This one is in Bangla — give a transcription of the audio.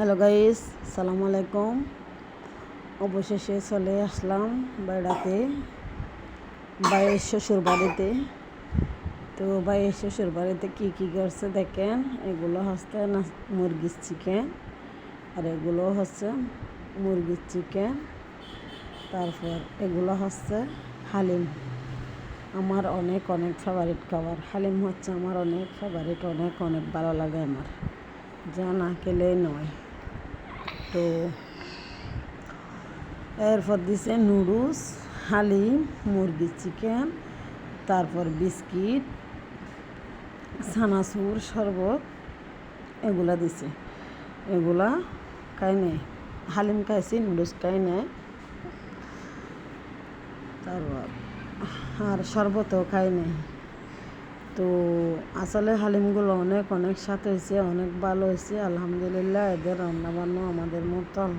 হ্যালো গাইস, সালামু আলাইকুম। অবশেষে চলে আসলাম বেড়াতে ভাইয়ের শ্বশুর বাড়িতে। তো ভাইয়ের শ্বশুর বাড়িতে কী কী করছে দেখেন। এগুলো হচ্ছে না মুরগির চিকেন, আর এগুলো হচ্ছে মুরগির চিকেন। তারপর এগুলো হচ্ছে হালিম। আমার অনেক অনেক ফেভারিট খাবার হালিম হচ্ছে আমার অনেক ফেভারিট, অনেক অনেক ভালো লাগে আমার, যা না খেলেই নয়। তো এরপর দিছে নুডলস, হালিম, মুরগির চিকেন, তারপর বিস্কিট, সানাসুর, শরবত, এগুলা দিছে। এগুলা খাই নেই, হালিম খাইছি, নুডলস খাই নেই, তারপর আর শরবতও খাই নেই। তো আসলে হালিমগুলো অনেক অনেক স্বাদ হয়েছে, অনেক ভালো হয়েছে আলহামদুলিল্লাহ। এদের রান্নাবান্না আমাদের মতন